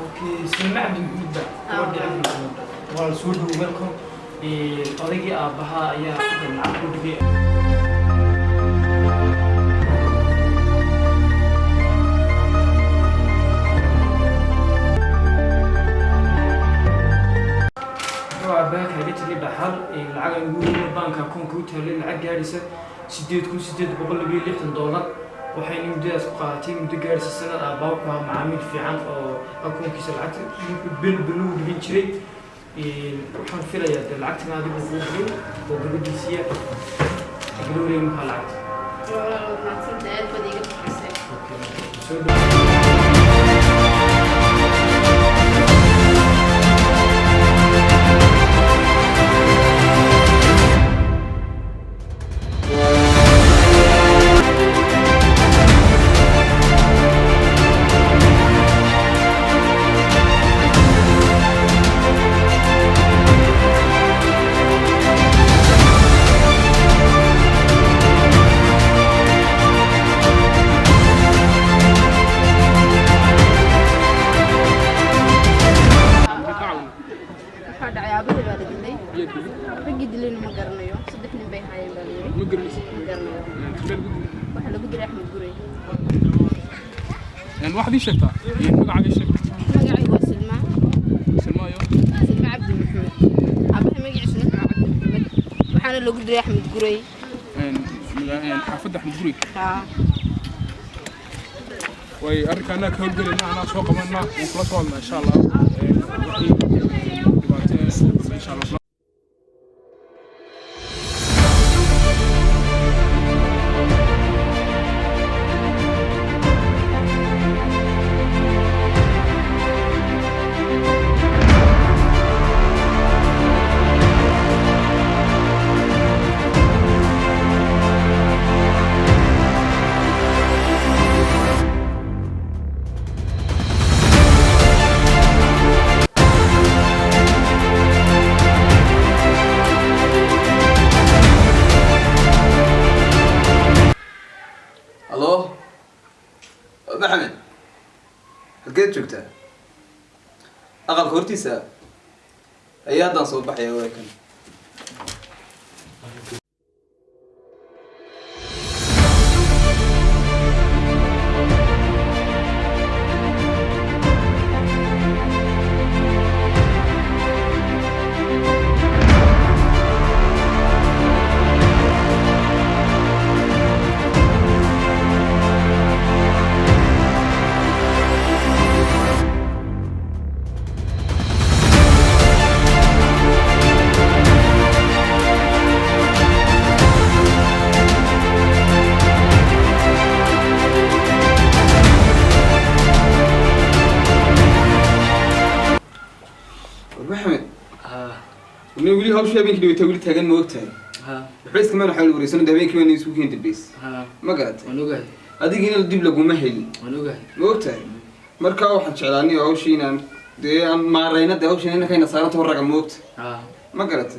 اوكي سمعت جدا ودي عندي والسود ويلكم طريقي ابها يا العقد دي باك هبيت لي بحر العقد يقول البنك كمبيوتر للعقد جالسه سديد بقول لي $60 waxay nimdaas qaatay muddo gaarsi sanad ah baabka macaamiil fiican oo akoonkiisa lacagta bil dhigin jiray waxaan filayaa lacagtan adigu uu gudbay oo gabadhiisiya gabadheedu ma lacagta ma tsaddeed badiga bixisay واحد يشتى مقعد يشتى مقعد وسلمى سلمى عبد محمد أبوها مقعد سلمى عبد محمد وحنا لو قدري أحمد قري حافظ أحمد قري وأركاننا كهجر أنا سوق منا وخلصنا إن شاء الله إن شاء الله محمد halkeed joogtaa aqalka hortiisa ayaa haddaan soo baxaya waakan محمد ونقولي هاوش يبين كده وتقولي تاجن موقتها بحيث كمان حلو وريسون ده بين كمان يسوقين البيس ما قالت أنا جاي هذيك هنا الدب لقوا مهل أنا جاي موقتها مركا واحد شعلاني هاوشين ده مع رينا ده هاوشين هنا كاين صارت ورقة موقت ما قالت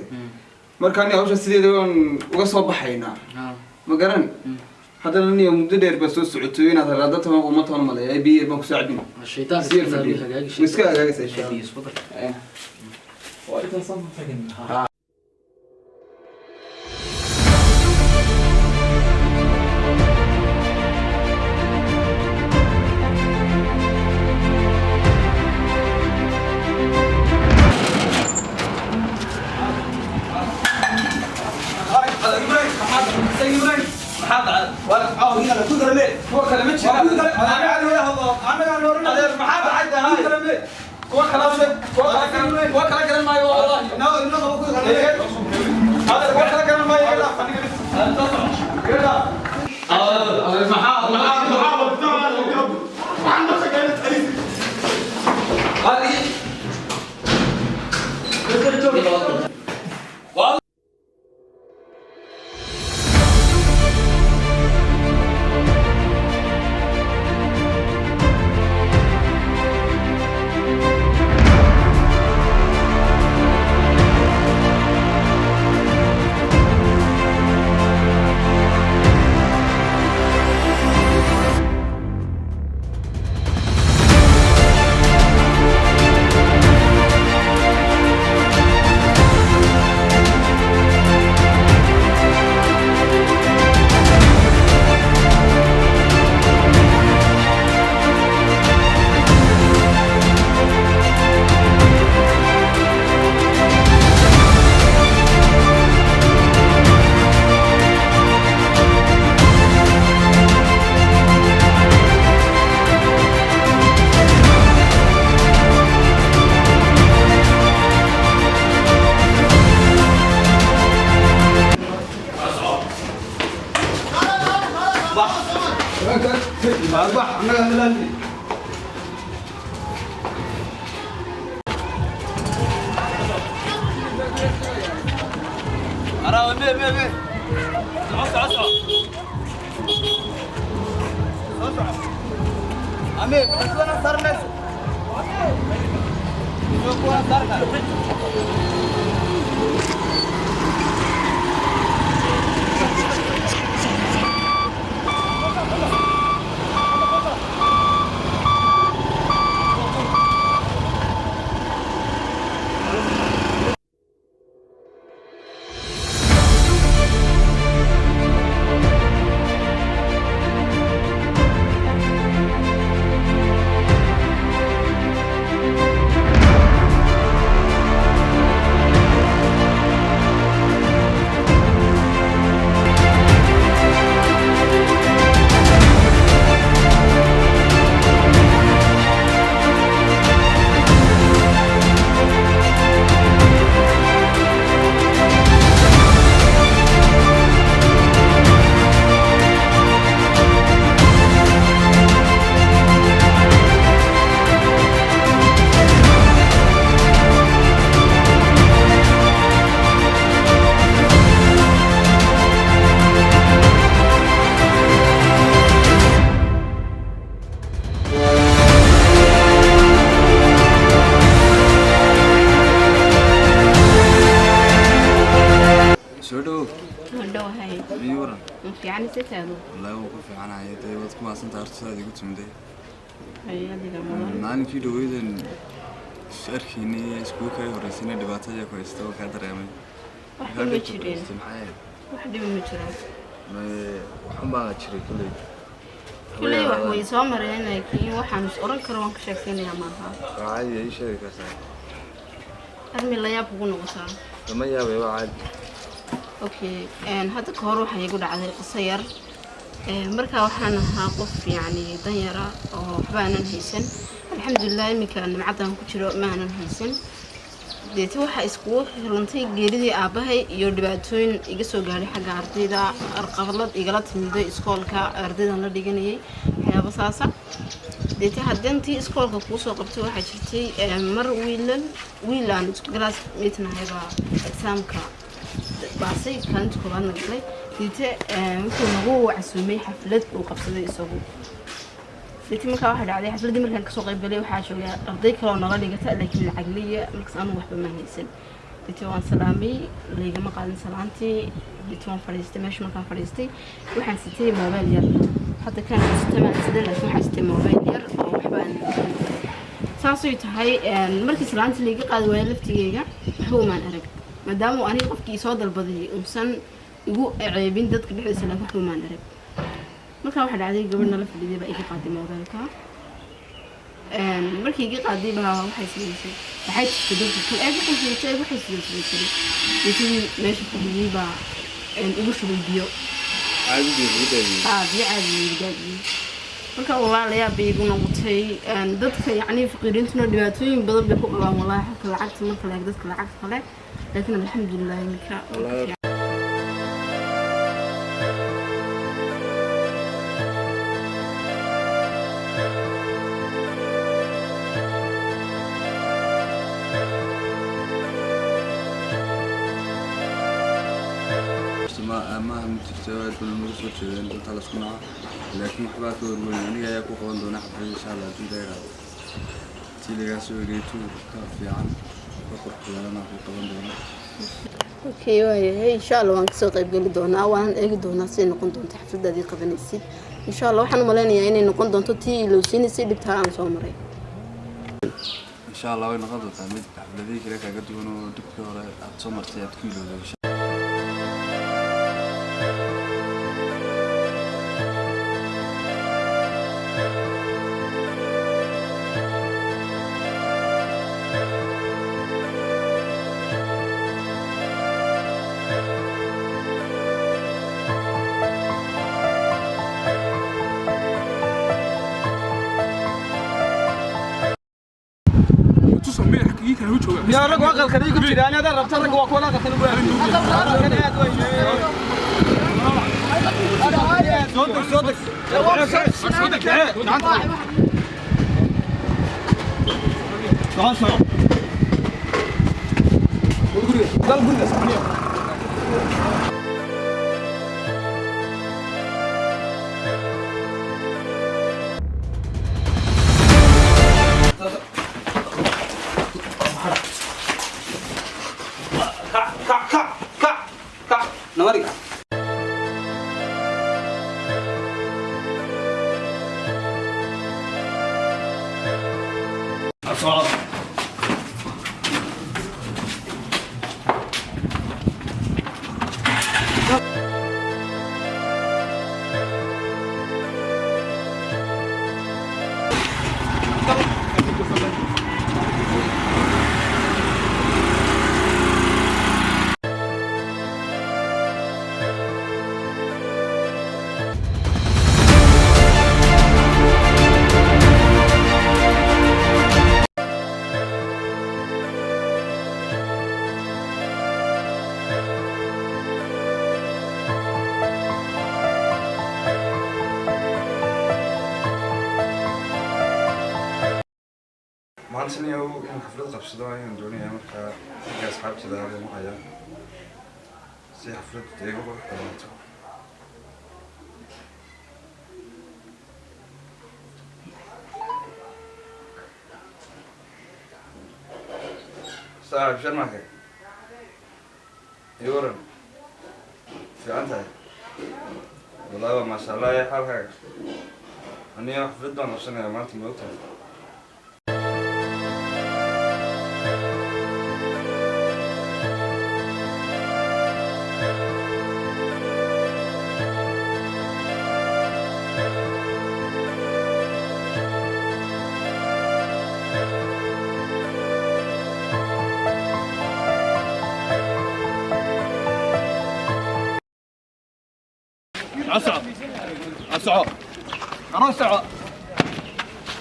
مركاني هاوش السيد ده وصوب حينا ما قرن هذا اللي يوم مدير بس السعوديين هذا رادتهم ومطهم مالي بير ما كساعدين الشيطان سير في مسكها جالس الشيطان يسفطر وأنت صنف يعني ستادو والله هو كيف أنا عايز بس كم أصلا تعرف هذا قلت من ده هي دي كمان أنا في دويدن شاركيني سكوكا ورسينا دبعتها يا كويس تو كادر يا مي واحد متشرين واحد متشرين ما وحنا ما نشري كل واحد ويسامر هنا كي واحد مش أوران كروان كشكين يا مرها عادي أي شيء كذا أرمي لا يبغون وصار لما يبغى عادي أوكي هذا كهرو حيقول على القصير مركا وحنا هاقف يعني دنيرة أو حبانا هيسن الحمد لله إني كان معطاهم كتير ما هيسن ديت waxa isku xirantay geeridii aabahay iyo dhibaatooyin iga soo gaaray xagga ardayda arqablad igala timiday iskoolka ardayda la dhiganayay waxyaabo saasa deet hadantii iskoolka ku soo qabtay waxa jirtay mar wiilan glass meetnahayba examka baasay kan kooban galay deet wuxuu nagu casuumay xaflad uu qabsaday isagu deet marka waxa dhacday xafladii markaan ka soo qayb galay waxa joogay arday kale oo naga dhigata laakiin lacagliya markaas aanu waxba ma haysan deet waan salaamay leega ma qaadan salaantii deet waan fariistay meesha markaan fariistay waxaan sitay mobile yar hadda kan isticmaal sidoo kale waxaan sitay mobile yar oo waxba aan saasoo tahay markii salaantii leega qaad waay laftigeyga waxba ma arag maadaama aniga qofkii soo dalbaday umsan igu ceebin dadka dhexdiisa la waxba ma arag marka waxa dhacday gabadhna la fadhiday baa iga qaaday mobilka markii iga qaaday baa waxay sameysay waxay tidhi dadka waxay sameysay intii meesha fadhiyay baa igu shubay biyo عادي biyo caadi marka walaalaha bay igu noqotay dadka yani faqiriintuna dhibaatooyin badan bay ku qabaan wallahi halka lacagta marka la dadka lacag kale laakiin alxamdulillah ninka ما هم تجتهد بالمرسل شيء أنت على صناعة لكن حبات ورمي يعني هي كوخون دون حب إن شاء الله تنتهي تيجي راسو ريتو كافي عن وقت لنا في طبعا دون اوكي واي ان شاء الله وان كسو قيب gali doona waan eegi doona si noqon doonto xafladadii qabanaysid in sha Allah waxaan maleynayaa inay noqon doonto tii loo siinayay dhibta aan soo maray إن شاء الله وين غضت عمد حفلتي كذا كقد يكونوا دكتور أتصمر تيات كيلو ده يا رجل أقل كذي قلت لي أنا هذا ربط رجل وأقول هذا خلوا صوتك صوتك تعال maanta aniga inaan xaflad qabsado ayaan doonayaa markaa dadka asxaabtida baan u hayaa si xafladda iga qurux badaato saaxib sharmake iyo waran fiican tahay wallahi waa maasha allah ee xaalkaaga aniga xaflad baan qabsanayaa maanta ma ogtahay أسعى أسعى أنا أسعى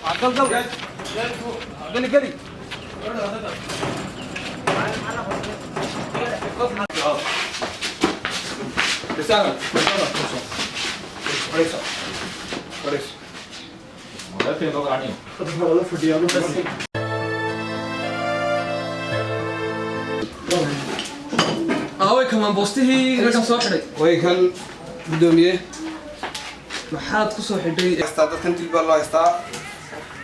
عقل قل قل قلي رسالة كويس كويس ما في نقطة عني والله في ديالو بس away kamaan boostihii raggan soo xidhay way kan gudoomiye maxaad ku soo xidhay haystaa dadkan dil baa loo haystaa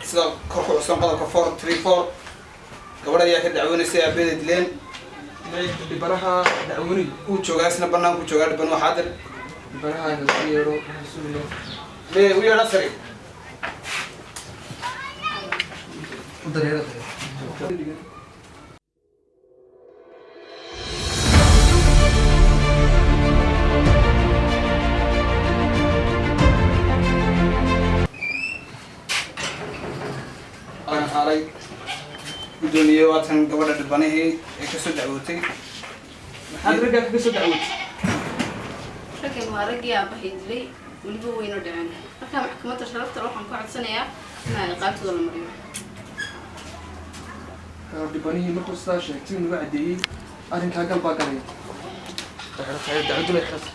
sida kor ku cusub qodobka 434 gabadha ayaa ka dacwoonaysay aabeeda dileen dhibanaha dacwoni uu joogaa isna banaanku joogaa dhiban waa xaadir dhibanaha inuu yeero rasuulo mee u yeedha sari dareerada aan xaalay gudoomiye waatan gabadha dhibanihii ee kasoo dacwootay maxaad raggaa kaga soo dacwootay raggan waa raggii aabahay dilay weliba weyno dhicin markaa maxkamadda sharafta waxaan ka codsanayaa inaa ciqaabtooda la mariyo dhibanihii markuu sidaa sheegtay nagu caddeeyey arrinkaa gal baa galaya dacwaddu bay xirata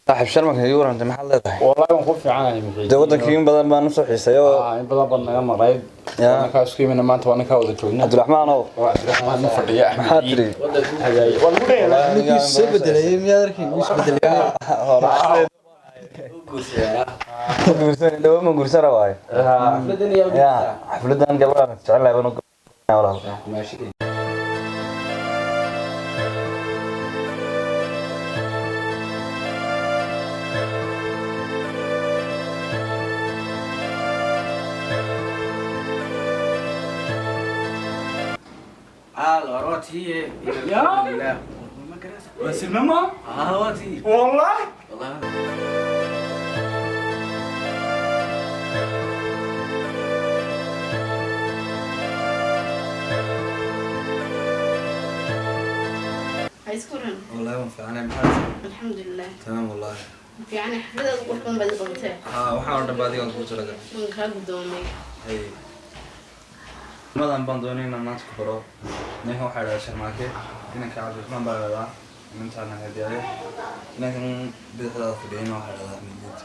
صاحب شرمك يورا انت محل لهي والله waan ku fiicanahay maxay dawadankii in badan baan soo xiisayo in badan baan naga maray ka isku yimina maanta waan ka wada joognaa Abdulrahmaan oo Abdulrahmaan ma fadhiya maxaa tiri waan ku dheeraa ninkii soo bedelay miyaad arkay uu soo bedelay guursan dhaw ma guursan rawaay ya xafladan gabadha jecel lahayn oo walaal maashi الأراتي يا بس الماما أراتي والله هيسكرن والله ما فعنا محل الحمد لله تمام والله يعني حفلة قرقم بدي قمتها waxaan dhabaadiga ku talagal من كان قدامي madan baan doonay inaan maanta ku baro ninka waxa dhahay sharmaake inanka cabdiraxmaan baa ladaa inantaana hadiyaaya inankan bidixdaada fadhiyayna waxaa ladaa midiyad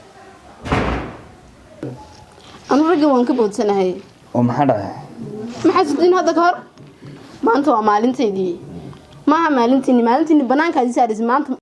anu ragga waan ka boodsanahay oo maxaa dhacay maxaa sidin hadda ka hor maanta waa maalinteydii maaha maalintiini banaankaadi saaris maanta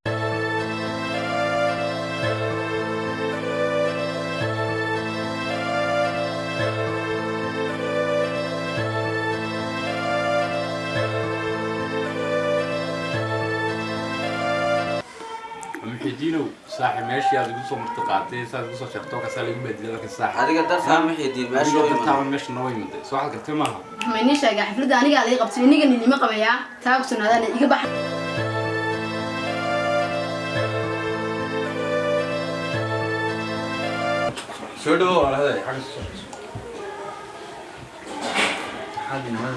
محيدينو صاحب ماشي هذا يقول صوم ارتقاطي صار يقول صوم شرطوك صار يقول بدي لك الساحة هذا قدر صار محيدين ماشي هذا تعمل ماشي نوي مدة سو واحد قلت معها ma inii sheega xafladda aniga la qabtay iniga nilima qabaya taa ku sunaadana iga bax سودو على هذا حاجة حد ما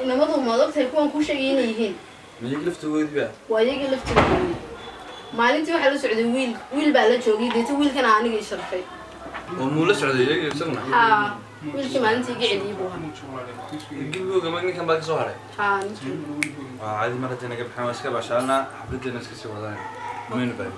inamadu madogtay kuwan ku sheegay inay yihiin ما يقلفت ويد بقى waa iyaga laftirkooda maalintii waxaa la socday wiil baa la joogay deeta wiilkana aniga ii sharfay ومولا سعودية يسمونه haa wiilkii maalintii iga celiyey buu ahaa يجيبوا كمان كان باقي صهرة haa عادي مرة جينا قبل حماس كبا شالنا حفلتنا نسكسي وضعنا مين بقى